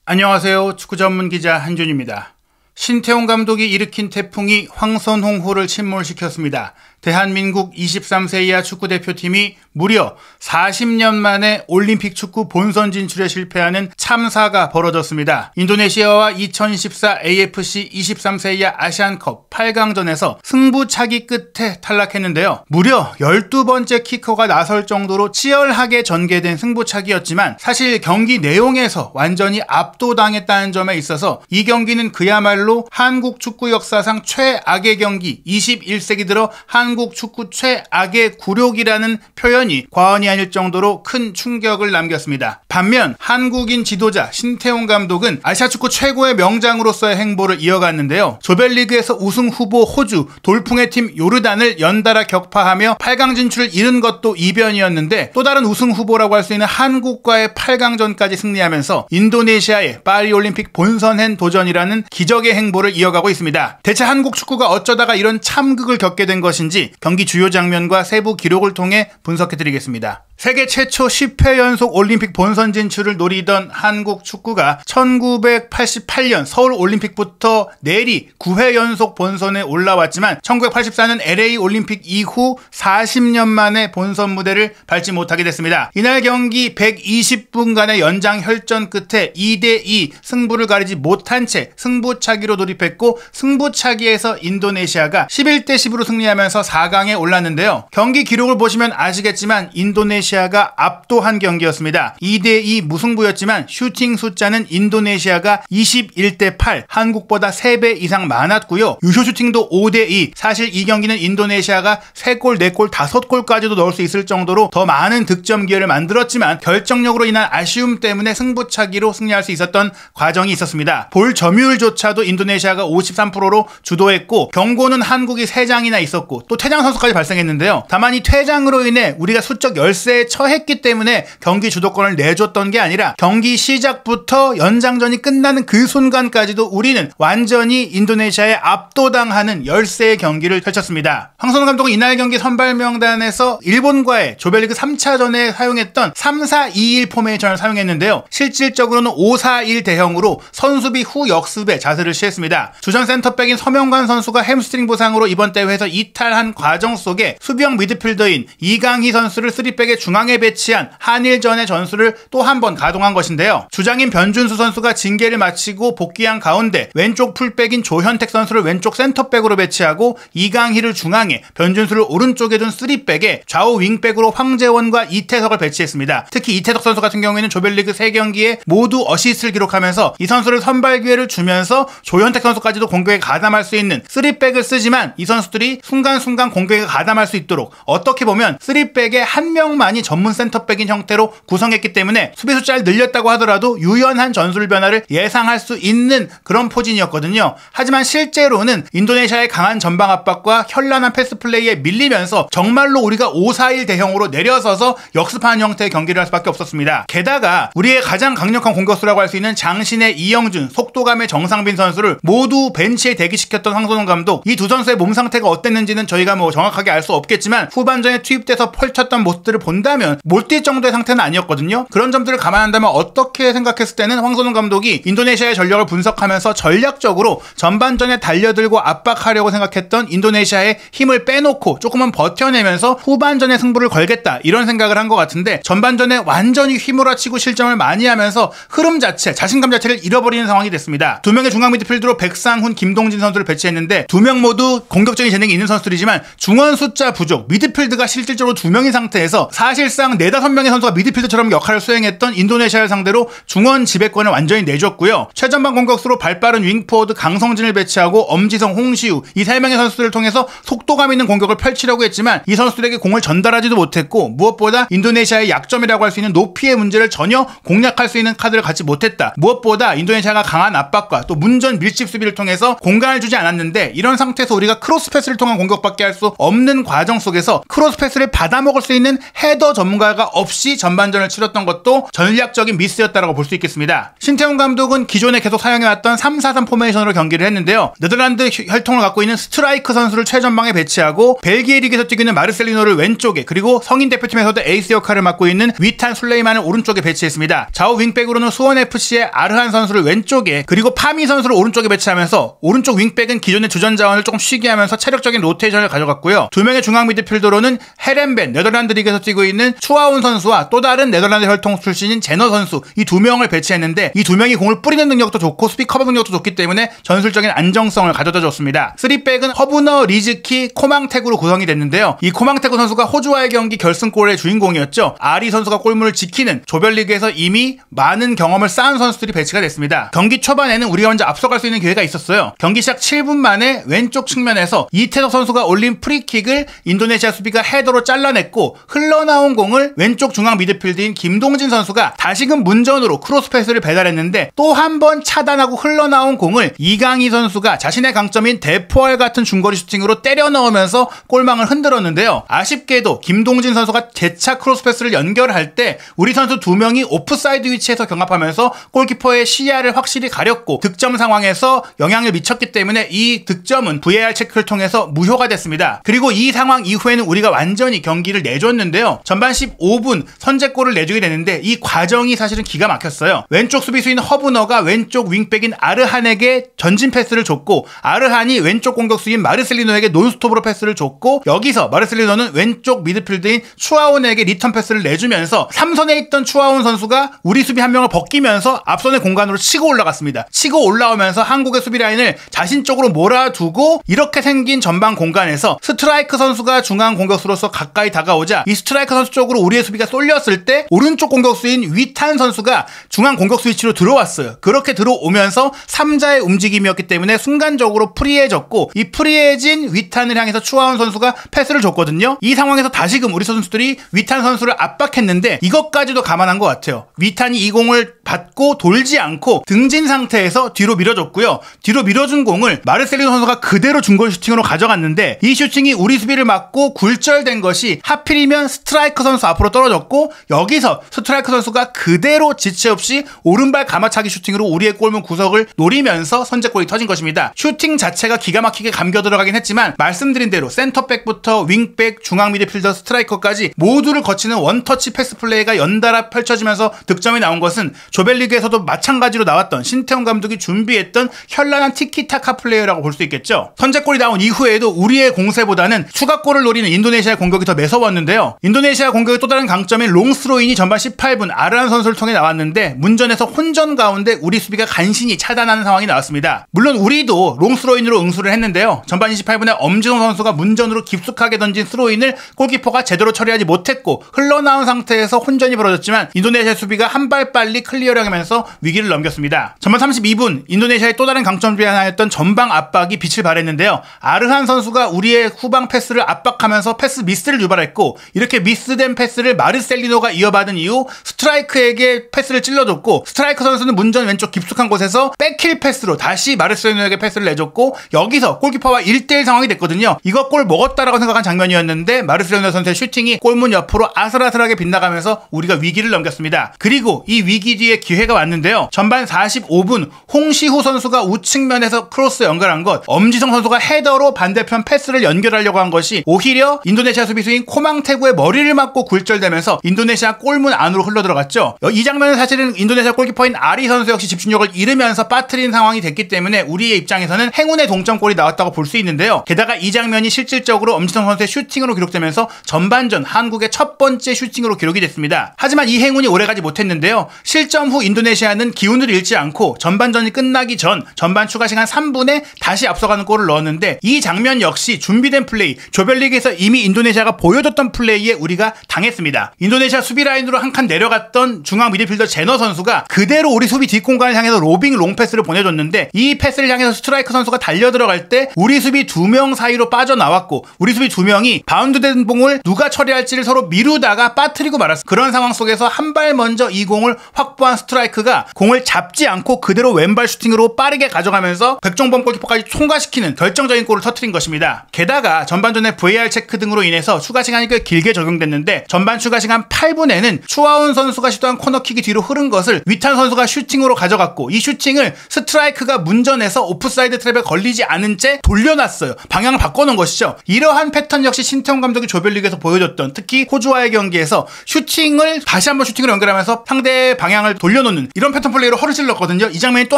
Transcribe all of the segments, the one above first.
안녕하세요. 축구 전문 기자 한준입니다. 신태용 감독이 일으킨 태풍이 황선홍호를 침몰시켰습니다. 대한민국 23세 이하 축구대표팀이 무려 40년 만에 올림픽 축구 본선 진출에 실패하는 참사가 벌어졌습니다. 인도네시아와 2014 AFC 23세 이하 아시안컵 8강전에서 승부차기 끝에 탈락했는데요. 무려 12번째 키커가 나설 정도로 치열하게 전개된 승부차기였지만 사실 경기 내용에서 완전히 압도당했다는 점에 있어서 이 경기는 그야말로 한국 축구 역사상 최악의 경기, 21세기 들어 한국 축구 최악의 굴욕이라는 표현이 과언이 아닐 정도로 큰 충격을 남겼습니다. 반면 한국인 지도자 신태용 감독은 아시아 축구 최고의 명장으로서의 행보를 이어갔는데요. 조별리그에서 우승 후보 호주, 돌풍의 팀 요르단을 연달아 격파하며 8강 진출을 이룬 것도 이변이었는데 또 다른 우승 후보라고 할 수 있는 한국과의 8강전까지 승리하면서 인도네시아의 파리올림픽 본선행 도전이라는 기적의 행보를 이어가고 있습니다. 대체 한국 축구가 어쩌다가 이런 참극을 겪게 된 것인지 경기 주요 장면과 세부 기록을 통해 분석해드리겠습니다. 세계 최초 10회 연속 올림픽 본선 진출을 노리던 한국 축구가 1988년 서울 올림픽부터 내리 9회 연속 본선에 올라왔지만 1984년 LA 올림픽 이후 40년 만에 본선 무대를 밟지 못하게 됐습니다. 이날 경기 120분간의 연장 혈전 끝에 2대2 승부를 가리지 못한 채 승부차기로 돌입했고 승부차기에서 인도네시아가 11대10으로 승리하면서 4강에 올랐는데요. 경기 기록을 보시면 아시겠지만 인도네시아가 압도한 경기였습니다. 2대2 무승부였지만 슈팅 숫자는 인도네시아가 21대8, 한국보다 3배 이상 많았고요. 유효 슈팅도 5대2. 사실 이 경기는 인도네시아가 3골, 4골, 5골까지도 넣을 수 있을 정도로 더 많은 득점 기회를 만들었지만 결정력으로 인한 아쉬움 때문에 승부차기로 승리할 수 있었던 과정이 있었습니다. 볼 점유율조차도 인도네시아가 53%로 주도했고 경고는 한국이 3장이나 있었고 또 퇴장 선수까지 발생했는데요. 다만 이 퇴장으로 인해 우리가 수적 열세에 처했기 때문에 경기 주도권을 내줬던 게 아니라 경기 시작부터 연장전이 끝나는 그 순간까지도 우리는 완전히 인도네시아에 압도당하는 열세의 경기를 펼쳤습니다. 황선홍 감독은 이날 경기 선발 명단에서 일본과의 조별리그 3차전에 사용했던 3-4-2-1 포메이션을 사용했는데요. 실질적으로는 5-4-1 대형으로 선수비 후 역습에 자세를 취했습니다. 주전 센터백인 서명관 선수가 햄스트링 부상으로 이번 대회에서 이탈한 과정 속에 수비형 미드필더인 이강희 선수를 3백의 중앙에 배치한 한일전의 전술을 또 한 번 가동한 것인데요. 주장인 변준수 선수가 징계를 마치고 복귀한 가운데 왼쪽 풀백인 조현택 선수를 왼쪽 센터백으로 배치하고 이강희를 중앙에 변준수를 오른쪽에 둔 3백에 좌우 윙백으로 황재원과 이태석을 배치했습니다. 특히 이태석 선수 같은 경우에는 조별리그 3경기에 모두 어시스트를 기록하면서 이 선수를 선발 기회를 주면서 조현택 선수까지도 공격에 가담할 수 있는 3백을 쓰지만 이 선수들이 순간순간 공격에 가담할 수 있도록 어떻게 보면 3백에 한 명만이 전문 센터백인 형태로 구성했기 때문에 수비 숫자를 늘렸다고 하더라도 유연한 전술 변화를 예상할 수 있는 그런 포진이었거든요. 하지만 실제로는 인도네시아의 강한 전방 압박과 현란한 패스 플레이에 밀리면서 정말로 우리가 5-4-1 대형으로 내려서서 역습하는 형태의 경기를 할 수밖에 없었습니다. 게다가 우리의 가장 강력한 공격수라고 할 수 있는 장신의 이영준, 속도감의 정상빈 선수를 모두 벤치에 대기시켰던 황선홍 감독, 이 두 선수의 몸 상태가 어땠는지는 저희가 정확하게 알 수 없겠지만 후반전에 투입돼서 펼쳤던 모습들을 본다면 못 뛸 정도의 상태는 아니었거든요. 그런 점들을 감안한다면 어떻게 생각했을 때는 황선홍 감독이 인도네시아의 전력을 분석하면서 전략적으로 전반전에 달려들고 압박하려고 생각했던 인도네시아의 힘을 빼놓고 조금은 버텨내면서 후반전에 승부를 걸겠다 이런 생각을 한 것 같은데 전반전에 완전히 휘몰아치고 실점을 많이 하면서 흐름 자체, 자신감 자체를 잃어버리는 상황이 됐습니다. 두 명의 중앙 미드필더로 백상훈, 김동진 선수를 배치했는데 두 명 모두 공격적인 재능이 있는 선수들이지만 중원 숫자 부족, 미드필드가 실질적으로 2명인 상태에서 사실상 4-5명의 선수가 미드필드처럼 역할을 수행했던 인도네시아를 상대로 중원 지배권을 완전히 내줬고요. 최전방 공격수로 발빠른 윙포워드 강성진을 배치하고 엄지성, 홍시우 이 3명의 선수들을 통해서 속도감 있는 공격을 펼치려고 했지만 이 선수들에게 공을 전달하지도 못했고 무엇보다 인도네시아의 약점이라고 할 수 있는 높이의 문제를 전혀 공략할 수 있는 카드를 갖지 못했다. 무엇보다 인도네시아가 강한 압박과 또 문전 완전 밀집 수비를 통해서 공간을 주지 않았는데, 이런 상태에서 우리가 크로스 패스를 통한 공격밖에 할 수 없는 과정 속에서 크로스 패스를 받아먹을 수 있는 헤더 전문가가 없이 전반전을 치렀던 것도 전략적인 미스였다고 볼 수 있겠습니다. 신태용 감독은 기존에 계속 사용해왔던 3-4-3 포메이션으로 경기를 했는데요. 네덜란드 혈통을 갖고 있는 스트라이크 선수를 최전방에 배치하고 벨기에 리그에서 뛰고 있는 마르셀리노를 왼쪽에, 그리고 성인 대표팀에서도 에이스 역할을 맡고 있는 위탄 술레이만을 오른쪽에 배치했습니다. 좌우 윙백으로는 수원FC의 아르한 선수를 왼쪽에, 그리고 파미 선수를 오른쪽에 배치하면서 오른쪽 윙백은 기존의 주전 자원을 조금 쉬게 하면서 체력적인 로테이션을 가져갔고요. 두 명의 중앙 미드필더로는 헤렌벤, 네덜란드 리그에서 뛰고 있는 추아운 선수와 또 다른 네덜란드 혈통 출신인 제너 선수, 이 두 명을 배치했는데, 이 두 명이 공을 뿌리는 능력도 좋고 수비 커버 능력도 좋기 때문에 전술적인 안정성을 가져다 줬습니다. 3백은 허브너, 리즈키, 코망테구로 구성이 됐는데요. 이 코망테구 선수가 호주와의 경기 결승골의 주인공이었죠. 아리 선수가 골문을 지키는 조별리그에서 이미 많은 경험을 쌓은 선수들이 배치가 됐습니다. 경기 초반에는 우리가 먼저 앞서갈 수 있는 기회가 있었어요. 경기 시작 7분 만에 왼쪽 측면에서 이태석 선수가 올린 프리킥을 인도네시아 수비가 헤더로 잘라냈고, 흘러나온 공을 왼쪽 중앙 미드필드인 김동진 선수가 다시금 문전으로 크로스 패스를 배달했는데, 또 한 번 차단하고 흘러나온 공을 이강희 선수가 자신의 강점인 대포알 같은 중거리 슈팅으로 때려 넣으면서 골망을 흔들었는데요. 아쉽게도 김동진 선수가 재차 크로스 패스를 연결할 때 우리 선수 두 명이 오프사이드 위치에서 경합하면서 골키퍼의 시야를 확실히 가렸고 득점 상황에서 영향을 미쳤기 때문에 이 득점은 VAR 체크를 통해서 무효가 됐습니다. 그리고 이 상황 이후에는 우리가 완전히 경기를 내줬는데요. 전반 15분 선제골을 내주게 되는데, 이 과정이 사실은 기가 막혔어요. 왼쪽 수비수인 허브너가 왼쪽 윙백인 아르한에게 전진 패스를 줬고, 아르한이 왼쪽 공격수인 마르셀리노에게 논스톱으로 패스를 줬고, 여기서 마르셀리노는 왼쪽 미드필드인 추아온에게 리턴 패스를 내주면서 3선에 있던 추아온 선수가 우리 수비 한 명을 벗기면서 앞선의 공간으로 치고 올라갔습니다. 치고 올라오면서 한국의 수비 라인을 자신 쪽으로 몰아두고, 이렇게 생긴 전방 공간에서 스트라이크 선수가 중앙 공격수로서 가까이 다가오자 이 스트라이크 선수 쪽으로 우리의 수비가 쏠렸을 때 오른쪽 공격수인 위탄 선수가 중앙 공격수 위치로 들어왔어요. 그렇게 들어오면서 3자의 움직임이었기 때문에 순간적으로 프리해졌고, 이 프리해진 위탄을 향해서 추아온 선수가 패스를 줬거든요. 이 상황에서 다시금 우리 선수들이 위탄 선수를 압박했는데, 이것까지도 감안한 것 같아요. 위탄이 이 공을 받고 돌지 않고 등진 상태에서 뒤로 밀어줬고요. 뒤로 밀어준 공을 마르셀리노 선수가 그대로 중거리 슈팅으로 가져갔는데, 이 슈팅이 우리 수비를 막고 굴절된 것이 하필이면 스트라이크 선수 앞으로 떨어졌고, 여기서 스트라이크 선수가 그대로 지체 없이 오른발 가마차기 슈팅으로 우리의 골문 구석을 노리면서 선제골이 터진 것입니다. 슈팅 자체가 기가 막히게 감겨 들어가긴 했지만, 말씀드린 대로 센터백부터 윙백, 중앙 미드필더, 스트라이커까지 모두를 거치는 원터치 패스 플레이가 연달아 펼쳐지면서 득점이 나온 것은 조별리그에서도 마찬가지로 나왔던 신태용 감독이 준비했던 현란한 티키타카 플레이라고 볼 수 있겠죠. 선제골이 나온 이후에도 우리의 공세보다는 추가골을 노리는 인도네시아의 공격이 더 매서웠는데요. 인도네시아 공격의 또 다른 강점인 롱스로인이 전반 18분 아르한 선수를 통해 나왔는데, 문전에서 혼전 가운데 우리 수비가 간신히 차단하는 상황이 나왔습니다. 물론 우리도 롱스로인으로 응수를 했는데요. 전반 28분에 엄지성 선수가 문전으로 깊숙하게 던진 스로인을 골키퍼가 제대로 처리하지 못했고, 흘러나온 상태에서 혼전이 벌어졌지만 인도네시아 수비가 한 발 빨리 클리어를 하면서 위기를 넘겼습니다. 전반 32분 인도네시아의 또 다른 강점 중에 하나였던 전방 압박이 빛을 발했는데요. 아르한 선수가 우리의 후방 패스를 압박하면서 패스 미스를 유발했고, 이렇게 미스된 패스를 마르셀리노가 이어받은 이후 스트라이크에게 패스를 찔러줬고, 스트라이크 선수는 문전 왼쪽 깊숙한 곳에서 백힐 패스로 다시 마르셀리노에게 패스를 내줬고, 여기서 골키퍼와 1대1 상황이 됐거든요. 이거 골 먹었다라고 생각한 장면이었는데, 마르셀리노 선수의 슈팅이 골문 옆으로 아슬아슬하게 빗나가면서 우리가 위기를 넘겼습니다. 그리고 이 위기 뒤에 기회가 왔는데요. 전반 45분 홍시후 선수가 우측면에서 크로스 연결한 것, 엄지성 선수가 헤더로 반대편 패스를 연결하려고 한 것이 오히려 인도네시아 수비수인 코망테구의 머리를 맞고 굴절되면서 인도네시아 골문 안으로 흘러들어갔죠. 이 장면은 사실은 인도네시아 골키퍼인 아리 선수 역시 집중력을 잃으면서 빠뜨린 상황이 됐기 때문에 우리의 입장에서는 행운의 동점골이 나왔다고 볼 수 있는데요. 게다가 이 장면이 실질적으로 엄지성 선수의 슈팅으로 기록되면서 전반전 한국의 첫 번째 슈팅으로 기록이 됐습니다. 하지만 이 행운이 오래가지 못했는데요. 실점 후 인도네시아는 기운을 잃지 않고 전반전이 끝나기 전 전반 추가 시간 3분에 다시 앞서가는 골을 넣었는데, 이 장면 역시 준비된 플레이, 조별리그에서 이미 인도네시아가 보여줬던 플레이에 우리가 당했습니다. 인도네시아 수비 라인으로 한 칸 내려갔던 중앙 미드필더 제너 선수가 그대로 우리 수비 뒷공간을 향해서 로빙 롱패스를 보내줬는데, 이 패스를 향해서 스트라이크 선수가 달려들어갈 때 우리 수비 2명 사이로 빠져나왔고, 우리 수비 2명이 바운드된 공을 누가 처리할지를 서로 미루다가 빠뜨리고 말았습니다. 그런 상황 속에서 한 발 먼저 이 공을 확보한 들어간 스트라이크가 공을 잡지 않고 그대로 왼발 슈팅으로 빠르게 가져가면서 백종범 골키퍼까지 통과시키는 결정적인 골을 터뜨린 것입니다. 게다가 전반전에 VAR 체크 등으로 인해서 추가 시간이 꽤 길게 적용됐는데 전반 추가 시간 8분에는 추하운 선수가 시도한 코너킥이 뒤로 흐른 것을 위탄 선수가 슈팅으로 가져갔고 이 슈팅을 스트라이크가 문전에서 오프사이드 트랩에 걸리지 않은 채 돌려놨어요. 방향을 바꿔놓은 것이죠. 이러한 패턴 역시 신태용 감독이 조별리그에서 보여줬던, 특히 호주와의 경기에서 슈팅을 다시 한번 슈팅으로 연결하면서 상대의 방향을 돌려놓는 이런 패턴 플레이로 허를 찔렀거든요. 이 장면이 또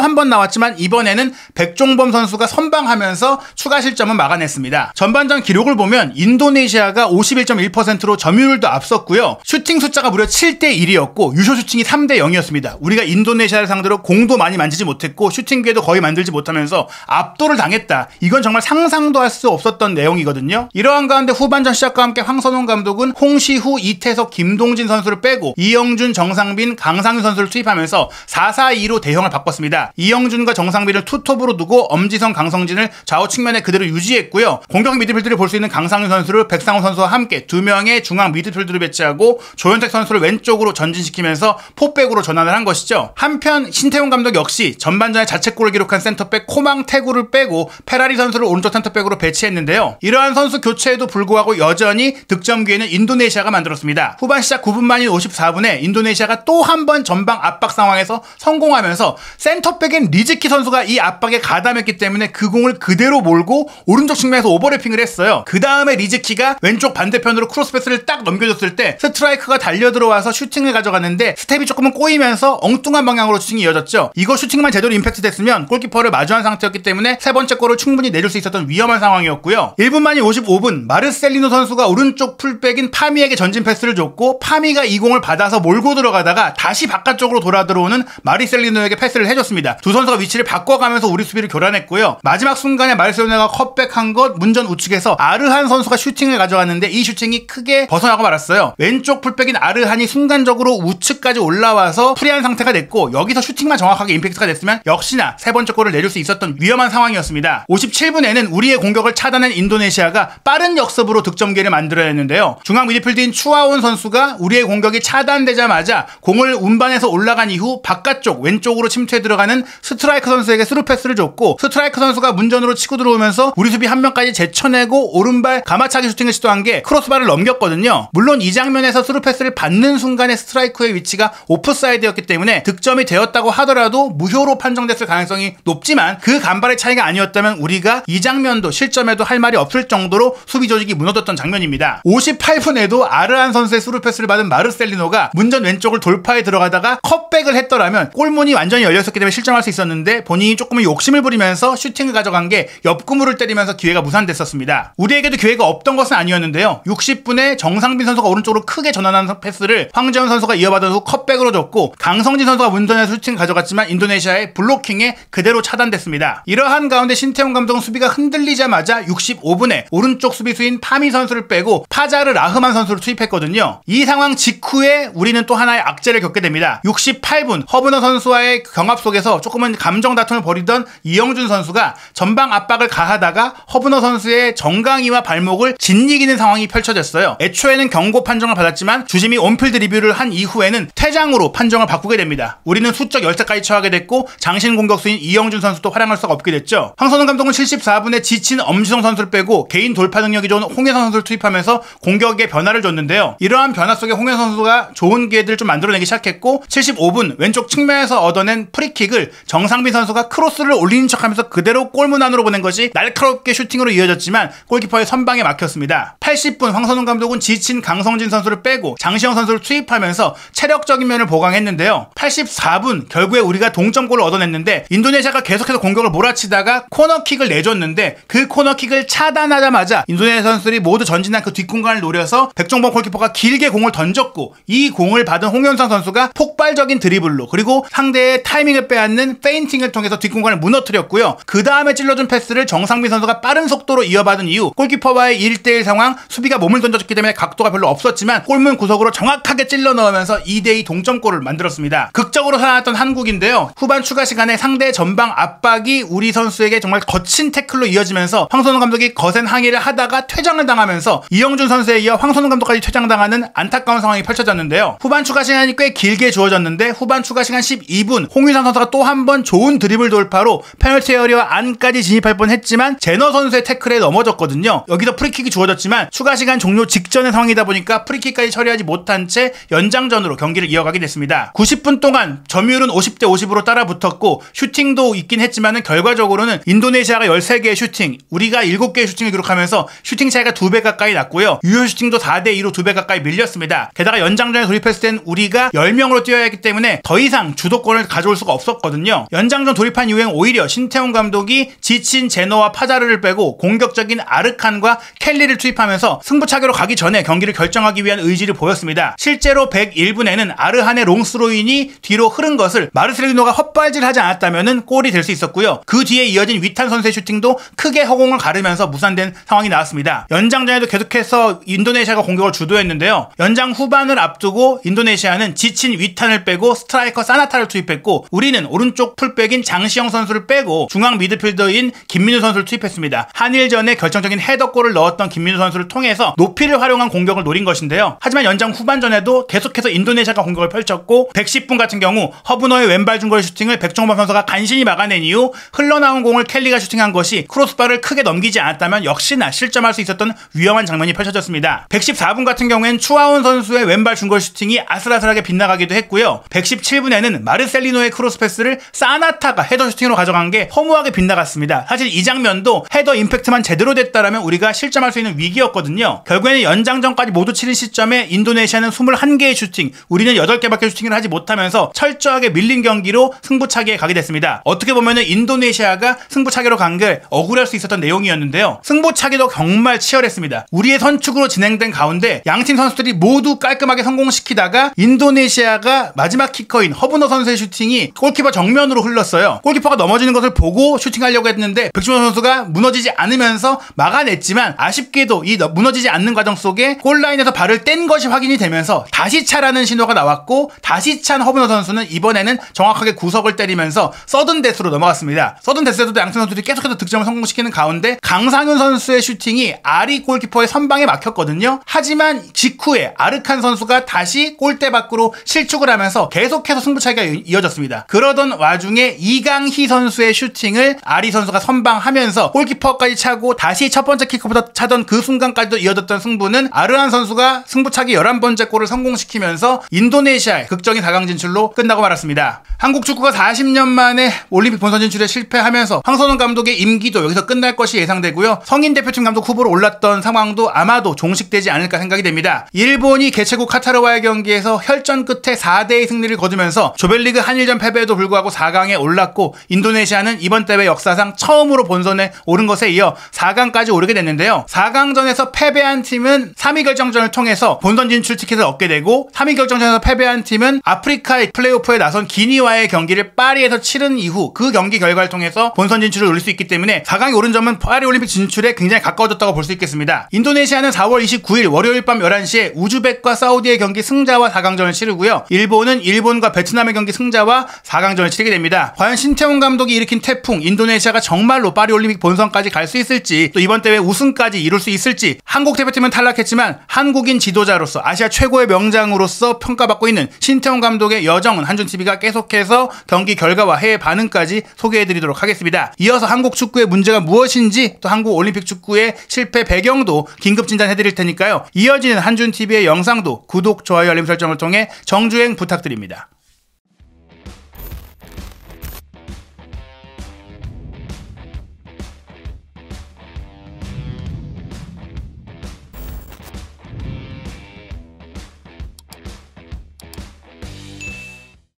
한 번 나왔지만 이번에는 백종범 선수가 선방하면서 추가 실점은 막아냈습니다. 전반전 기록을 보면 인도네시아가 51.1%로 점유율도 앞섰고요. 슈팅 숫자가 무려 7대1이었고 유효 슈팅이 3대0이었습니다. 우리가 인도네시아를 상대로 공도 많이 만지지 못했고 슈팅 기회도 거의 만들지 못하면서 압도를 당했다. 이건 정말 상상도 할 수 없었던 내용이거든요. 이러한 가운데 후반전 시작과 함께 황선홍 감독은 홍시후, 이태석, 김동진 선수를 빼고 이영준, 정상빈, 강상윤 선수를 투입하면서 4-4-2로 대형을 바꿨습니다. 이영준과 정상빈을 투톱으로 두고 엄지성, 강성진을 좌우 측면에 그대로 유지했고요. 공격 미드필드를 볼 수 있는 강상윤 선수를 백상호 선수와 함께 2명의 중앙 미드필드를 배치하고 조현택 선수를 왼쪽으로 전진시키면서 포백으로 전환을 한 것이죠. 한편 신태용 감독 역시 전반전에 자책골을 기록한 센터백 코망 태구를 빼고 페라리 선수를 오른쪽 센터백으로 배치했는데요. 이러한 선수 교체에도 불구하고 여전히 득점 기회는 인도네시아가 만들었습니다. 후반 시작 9분 만인 54분에 인도네시아가 또 한 번 전방 압박 상황에서 성공하면서 센터백인 리즈키 선수가 이 압박에 가담했기 때문에 그 공을 그대로 몰고 오른쪽 측면에서 오버래핑을 했어요. 그 다음에 리즈키가 왼쪽 반대편으로 크로스 패스를 딱 넘겨줬을 때 스트라이크가 달려들어와서 슈팅을 가져갔는데 스텝이 조금은 꼬이면서 엉뚱한 방향으로 슈팅이 이어졌죠. 이거 슈팅만 제대로 임팩트 됐으면 골키퍼를 마주한 상태였기 때문에 세 번째 골을 충분히 내줄 수 있었던 위험한 상황이었고요. 1분 만인 55분 마르셀리노 선수가 오른쪽 풀백인 파미에게 전진 패스를 줬고 파미가 이 공을 받아서 몰고 들어가다가 다시 바깥쪽으로 돌아 들어오는 마르셀리노에게 패스를 해줬습니다. 두 선수가 위치를 바꿔가면서 우리 수비를 교란했고요. 마지막 순간에 마르셀리노가 컷백한 것 문전 우측에서 아르한 선수가 슈팅을 가져갔는데 이 슈팅이 크게 벗어나고 말았어요. 왼쪽 풀백인 아르한이 순간적으로 우측까지 올라와서 프리한 상태가 됐고 여기서 슈팅만 정확하게 임팩트가 됐으면 역시나 세 번째 골을 내줄 수 있었던 위험한 상황이었습니다. 57분에는 우리의 공격을 차단한 인도네시아가 빠른 역습으로 득점 기회를 만들어냈는데요. 중앙 미드필드인 추하온 선수가 우리의 공격이 차단되자마자 공을 운반해서 올라간 이후 바깥쪽 왼쪽으로 침투해 들어가는 스트라이크 선수에게 스루 패스를 줬고 스트라이크 선수가 문전으로 치고 들어오면서 우리 수비 한 명까지 제쳐내고 오른발 가마차기 슈팅을 시도한 게 크로스바를 넘겼거든요. 물론 이 장면에서 스루 패스를 받는 순간에 스트라이크의 위치가 오프사이드였기 때문에 득점이 되었다고 하더라도 무효로 판정됐을 가능성이 높지만 그 간발의 차이가 아니었다면 우리가 이 장면도 실점에도 할 말이 없을 정도로 수비 조직이 무너졌던 장면입니다. 58분에도 아르한 선수의 스루 패스를 받은 마르셀리노가 문전 왼쪽을 돌파해 들어가다가 컷백을 했더라면 골문이 완전히 열렸었기 때문에 실점할 수 있었는데 본인이 조금 욕심을 부리면서 슈팅을 가져간 게 옆구무를 때리면서 기회가 무산됐었습니다. 우리에게도 기회가 없던 것은 아니었는데요. 60분에 정상빈 선수가 오른쪽으로 크게 전환한 패스를 황재현 선수가 이어받은 후 컷백으로 줬고 강성진 선수가 문전에서 슈팅을 가져갔지만 인도네시아의 블로킹에 그대로 차단됐습니다. 이러한 가운데 신태용 감독은 수비가 흔들리자마자 65분에 오른쪽 수비수인 파미 선수를 빼고 파자르 라흐만 선수를 투입했거든요. 이 상황 직후에 우리는 또 하나의 악재를 겪게 됩니다. 68분 허브너 선수와의 경합 속에서 조금은 감정 다툼을 벌이던 이영준 선수가 전방 압박을 가하다가 허브너 선수의 정강이와 발목을 짓이기는 상황이 펼쳐졌어요. 애초에는 경고 판정을 받았지만 주심이 온필드 리뷰를 한 이후에는 퇴장으로 판정을 바꾸게 됩니다. 우리는 수적 열세까지 처하게 됐고 장신 공격수인 이영준 선수도 활약할 수가 없게 됐죠. 황선홍 감독은 74분에 지친 엄지성 선수를 빼고 개인 돌파 능력이 좋은 홍혜선 선수를 투입하면서 공격에 변화를 줬는데요. 이러한 변화 속에 홍혜선 선수가 좋은 기회들을 좀 만들어내기 시작했고 75분 왼쪽 측면에서 얻어낸 프리킥을 정상빈 선수가 크로스를 올리는 척하면서 그대로 골문 안으로 보낸 것이 날카롭게 슈팅으로 이어졌지만 골키퍼의 선방에 막혔습니다. 80분 황선홍 감독은 지친 강성진 선수를 빼고 장시영 선수를 투입하면서 체력적인 면을 보강했는데요. 84분 결국에 우리가 동점골을 얻어냈는데 인도네시아가 계속해서 공격을 몰아치다가 코너킥을 내줬는데 그 코너킥을 차단하자마자 인도네시아 선수들이 모두 전진한 그 뒷공간을 노려서 백종범 골키퍼가 길게 공을 던졌고 이 공을 받은 홍현상 선수가 폭발적인 드리블로 그리고 상대의 타이밍을 빼앗는 페인팅을 통해서 뒷공간을 무너뜨렸고요. 그 다음에 찔러준 패스를 정상빈 선수가 빠른 속도로 이어받은 이후 골키퍼와의 1대1 상황 수비가 몸을 던져줬기 때문에 각도가 별로 없었지만 골문 구석으로 정확하게 찔러 넣으면서 2대2 동점골을 만들었습니다. 극적으로 살아났던 한국인데요. 후반 추가 시간에 상대 전방 압박이 우리 선수에게 정말 거친 태클로 이어지면서 황선홍 감독이 거센 항의를 하다가 퇴장을 당하면서 이영준 선수에 이어 황선홍 감독까지 퇴장당하는 안타까운 상황이 펼쳐졌는데요. 후반 추가 시간이 꽤 길게 주어졌는데 있었는데 후반 추가 시간 12분 홍유상 선수가 또 한 번 좋은 드리블 돌파로 페널티 에리어 안까지 진입할 뻔했지만 제너 선수의 태클에 넘어졌거든요. 여기서 프리킥이 주어졌지만 추가 시간 종료 직전의 상황이다 보니까 프리킥까지 처리하지 못한 채 연장전으로 경기를 이어가게 됐습니다. 90분 동안 점유율은 50대 50으로 따라붙었고 슈팅도 있긴 했지만 결과적으로는 인도네시아가 13개의 슈팅, 우리가 7개의 슈팅을 기록하면서 슈팅 차이가 2배 가까이 났고요. 유효 슈팅도 4대 2로 2배 가까이 밀렸습니다. 게다가 연장전에 돌입했을 땐 우리가 10명으로 뛰어야 했기 때문에 더 이상 주도권을 가져올 수가 없었거든요. 연장전 돌입한 이후엔 오히려 신태용 감독이 지친 제노와 파자르를 빼고 공격적인 아르칸과 켈리를 투입하면서 승부차기로 가기 전에 경기를 결정하기 위한 의지를 보였습니다. 실제로 101분에는 아르한의 롱스로인이 뒤로 흐른 것을 마르셀리노가 헛발질하지 않았다면 골이 될 수 있었고요. 그 뒤에 이어진 위탄 선수의 슈팅도 크게 허공을 가르면서 무산된 상황이 나왔습니다. 연장전에도 계속해서 인도네시아가 공격을 주도했는데요. 연장 후반을 앞두고 인도네시아는 지친 위탄을 빼고 스트라이커 사나타를 투입했고 우리는 오른쪽 풀백인 장시영 선수를 빼고 중앙 미드필더인 김민우 선수를 투입했습니다. 한일전에 결정적인 헤더골을 넣었던 김민우 선수를 통해서 높이를 활용한 공격을 노린 것인데요. 하지만 연장 후반전에도 계속해서 인도네시아가 공격을 펼쳤고 110분 같은 경우 허브너의 왼발 중거리 슈팅을 백종범 선수가 간신히 막아낸 이후 흘러나온 공을 켈리가 슈팅한 것이 크로스바를 크게 넘기지 않았다면 역시나 실점할 수 있었던 위험한 장면이 펼쳐졌습니다. 114분 같은 경우엔 추하온 선수의 왼발 중거리 슈팅이 아슬아슬하게 빗나가기도 했고요. 117분에는 마르셀리노의 크로스 패스를 사나타가 헤더 슈팅으로 가져간 게 허무하게 빗나갔습니다. 사실 이 장면도 헤더 임팩트만 제대로 됐다라면 우리가 실점할 수 있는 위기였거든요. 결국에는 연장전까지 모두 치른 시점에 인도네시아는 21개의 슈팅, 우리는 8개밖에 슈팅을 하지 못하면서 철저하게 밀린 경기로 승부차기에 가게 됐습니다. 어떻게 보면 인도네시아가 승부차기로 간 게 억울할 수 있었던 내용이었는데요. 승부차기도 정말 치열했습니다. 우리의 선축으로 진행된 가운데 양팀 선수들이 모두 깔끔하게 성공시키다가 인도네시아가 마지막 키커인 허브너 선수의 슈팅이 골키퍼 정면으로 흘렀어요. 골키퍼가 넘어지는 것을 보고 슈팅하려고 했는데 백준호 선수가 무너지지 않으면서 막아냈지만 아쉽게도 이 무너지지 않는 과정 속에 골라인에서 발을 뗀 것이 확인이 되면서 다시 차라는 신호가 나왔고 다시 찬 허브너 선수는 이번에는 정확하게 구석을 때리면서 서든데스로 넘어갔습니다. 서든데스에서도 양팀 선수들이 계속해서 득점을 성공시키는 가운데 강상윤 선수의 슈팅이 아리 골키퍼의 선방에 막혔거든요. 하지만 직후에 아르칸 선수가 다시 골대 밖으로 실축을 하면서 계속해서 승부차기가 이어졌습니다. 그러던 와중에 이강희 선수의 슈팅을 아리 선수가 선방하면서 골키퍼까지 차고 다시 첫 번째 킥커부터 차던 그 순간까지도 이어졌던 승부는 아르한 선수가 승부차기 11번째 골을 성공시키면서 인도네시아의 극적인 4강 진출로 끝나고 말았습니다. 한국 축구가 40년 만에 올림픽 본선 진출에 실패하면서 황선홍 감독의 임기도 여기서 끝날 것이 예상되고요. 성인 대표팀 감독 후보로 올랐던 상황도 아마도 종식되지 않을까 생각이 됩니다. 일본이 개최국 카타르와의 경기에서 혈전 끝에 4대2 승리를 거두면서 조별리그 한일전 패배에도 불구하고 4강에 올랐고 인도네시아는 이번 대회 역사상 처음으로 본선에 오른 것에 이어 4강까지 오르게 됐는데요. 4강전에서 패배한 팀은 3위 결정전을 통해서 본선 진출 티켓을 얻게 되고 3위 결정전에서 패배한 팀은 아프리카의 플레이오프에 나선 기니와의 경기를 파리에서 치른 이후 그 경기 결과를 통해서 본선 진출을 노릴 수 있기 때문에 4강에 오른 점은 파리올림픽 진출에 굉장히 가까워졌다고 볼 수 있겠습니다. 인도네시아는 4월 29일 월요일 밤 11시에 우즈벡과 사우디의 경기 승자와 4강전을 치르고요. 일본은 일본과 베트남의 경기 승자와 4강전을 치르게 됩니다. 과연 신태용 감독이 일으킨 태풍 인도네시아가 정말로 파리올림픽 본선까지 갈 수 있을지 또 이번 대회 우승까지 이룰 수 있을지 한국 대표팀은 탈락했지만 한국인 지도자로서 아시아 최고의 명장으로서 평가받고 있는 신태용 감독의 여정은 한준TV가 계속해서 경기 결과와 해외 반응까지 소개해드리도록 하겠습니다. 이어서 한국 축구의 문제가 무엇인지 또 한국 올림픽 축구의 실패 배경도 긴급 진단해드릴 테니까요. 이어지는 한준TV의 영상도 구독, 좋아요, 알림 설정을 통해 정주행 부탁드립니다.